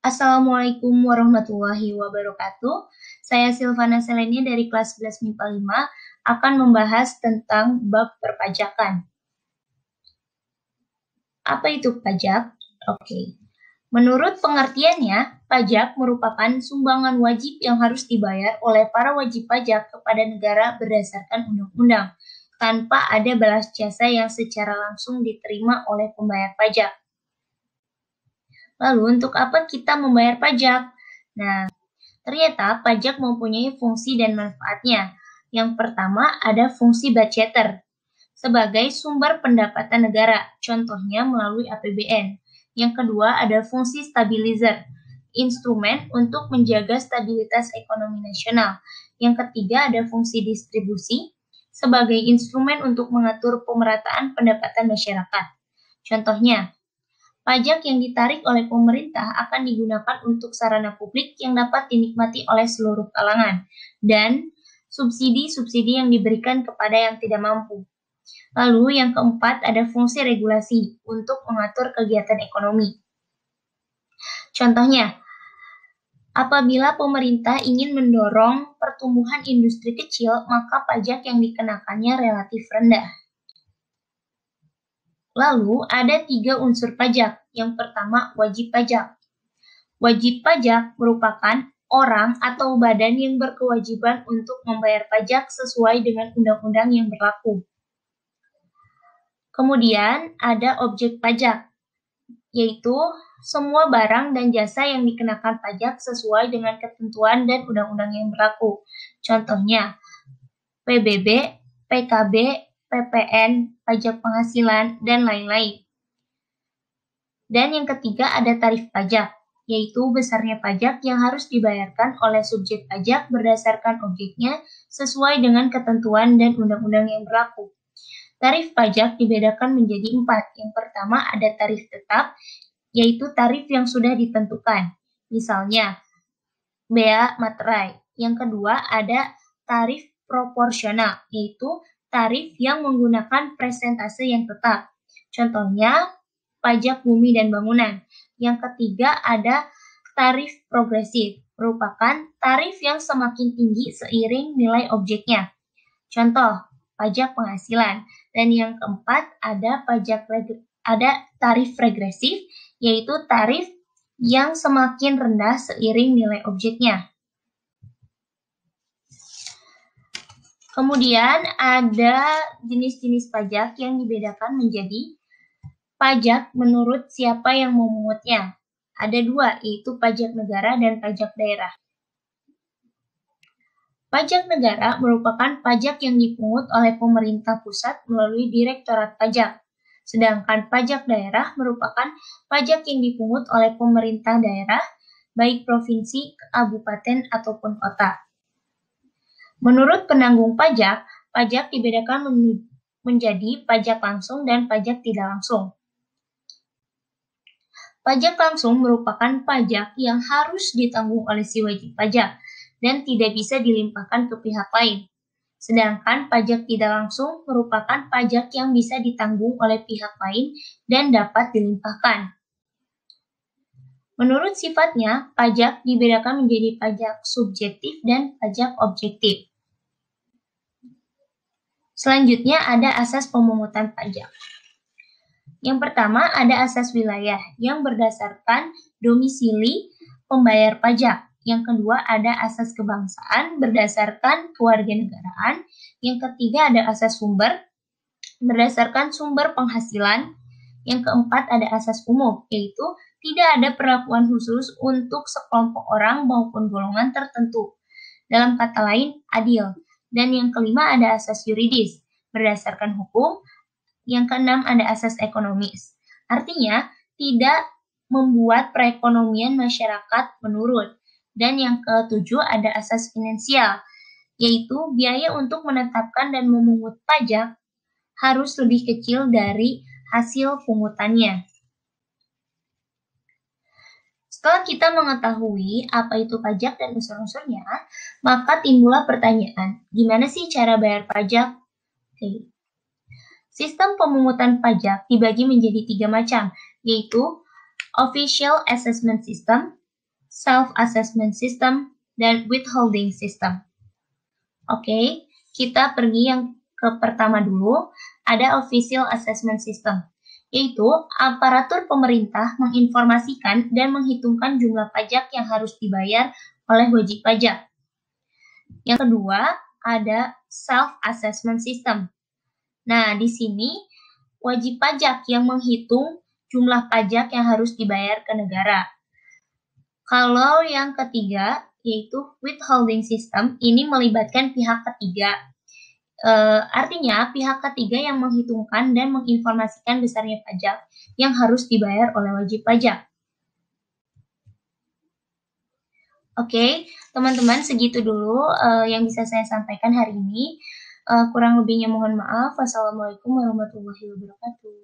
Assalamualaikum warahmatullahi wabarakatuh. Saya Silvana Selenia dari kelas 11 MIPA 5 akan membahas tentang bab perpajakan. Apa itu pajak? Oke. Menurut pengertiannya, pajak merupakan sumbangan wajib yang harus dibayar oleh para wajib pajak kepada negara berdasarkan undang-undang, tanpa ada balas jasa yang secara langsung diterima oleh pembayar pajak. Lalu, untuk apa kita membayar pajak? Nah, ternyata pajak mempunyai fungsi dan manfaatnya. Yang pertama ada fungsi budgeter sebagai sumber pendapatan negara, contohnya melalui APBN. Yang kedua ada fungsi stabilizer, instrumen untuk menjaga stabilitas ekonomi nasional. Yang ketiga ada fungsi distribusi sebagai instrumen untuk mengatur pemerataan pendapatan masyarakat. Contohnya, pajak yang ditarik oleh pemerintah akan digunakan untuk sarana publik yang dapat dinikmati oleh seluruh kalangan, dan subsidi-subsidi yang diberikan kepada yang tidak mampu. Lalu yang keempat ada fungsi regulasi untuk mengatur kegiatan ekonomi. Contohnya, apabila pemerintah ingin mendorong pertumbuhan industri kecil, maka pajak yang dikenakannya relatif rendah. Lalu, ada 3 unsur pajak. Yang pertama, wajib pajak. Wajib pajak merupakan orang atau badan yang berkewajiban untuk membayar pajak sesuai dengan undang-undang yang berlaku. Kemudian, ada objek pajak, yaitu semua barang dan jasa yang dikenakan pajak sesuai dengan ketentuan dan undang-undang yang berlaku. Contohnya, PBB, PKB, PPN, pajak penghasilan, dan lain-lain. Dan yang ketiga ada tarif pajak, yaitu besarnya pajak yang harus dibayarkan oleh subjek pajak berdasarkan objeknya sesuai dengan ketentuan dan undang-undang yang berlaku. Tarif pajak dibedakan menjadi 4. Yang pertama ada tarif tetap, yaitu tarif yang sudah ditentukan. Misalnya, bea materai. Yang kedua ada tarif proporsional, yaitu tarif yang menggunakan persentase yang tetap. Contohnya, pajak bumi dan bangunan. Yang ketiga ada tarif progresif, merupakan tarif yang semakin tinggi seiring nilai objeknya. Contoh, pajak penghasilan. Dan yang keempat ada tarif regresif, yaitu tarif yang semakin rendah seiring nilai objeknya. Kemudian ada jenis-jenis pajak yang dibedakan menjadi pajak menurut siapa yang memungutnya. Ada 2, yaitu pajak negara dan pajak daerah. Pajak negara merupakan pajak yang dipungut oleh pemerintah pusat melalui Direktorat Pajak. Sedangkan pajak daerah merupakan pajak yang dipungut oleh pemerintah daerah, baik provinsi, kabupaten, ataupun kota. Menurut penanggung pajak, pajak dibedakan menjadi pajak langsung dan pajak tidak langsung. Pajak langsung merupakan pajak yang harus ditanggung oleh si wajib pajak dan tidak bisa dilimpahkan ke pihak lain. Sedangkan pajak tidak langsung merupakan pajak yang bisa ditanggung oleh pihak lain dan dapat dilimpahkan. Menurut sifatnya, pajak dibedakan menjadi pajak subjektif dan pajak objektif. Selanjutnya ada asas pemungutan pajak. Yang pertama ada asas wilayah yang berdasarkan domisili pembayar pajak. Yang kedua ada asas kebangsaan berdasarkan kewarganegaraan. Yang ketiga ada asas sumber berdasarkan sumber penghasilan. Yang keempat ada asas umum, yaitu tidak ada perlakuan khusus untuk sekelompok orang maupun golongan tertentu. Dalam kata lain, adil. Dan yang kelima ada asas yuridis, berdasarkan hukum. Yang keenam ada asas ekonomis. Artinya, tidak membuat perekonomian masyarakat menurun. Dan yang ketujuh ada asas finansial, yaitu biaya untuk menetapkan dan memungut pajak harus lebih kecil dari hasil pungutannya. Setelah kita mengetahui apa itu pajak dan unsur-unsurnya, maka timbullah pertanyaan, gimana sih cara bayar pajak? Oke. Sistem pemungutan pajak dibagi menjadi 3 macam, yaitu Official Assessment System, self-assessment system, dan withholding system. Oke, kita pergi yang ke pertama dulu, ada official assessment system, yaitu aparatur pemerintah menginformasikan dan menghitungkan jumlah pajak yang harus dibayar oleh wajib pajak. Yang kedua, ada self-assessment system. Nah, di sini wajib pajak yang menghitung jumlah pajak yang harus dibayar ke negara. Kalau yang ketiga, yaitu withholding system, ini melibatkan pihak ketiga. Artinya, pihak ketiga yang menghitungkan dan menginformasikan besarnya pajak yang harus dibayar oleh wajib pajak. Oke, teman-teman, segitu dulu yang bisa saya sampaikan hari ini. Kurang lebihnya mohon maaf. Wassalamualaikum warahmatullahi wabarakatuh.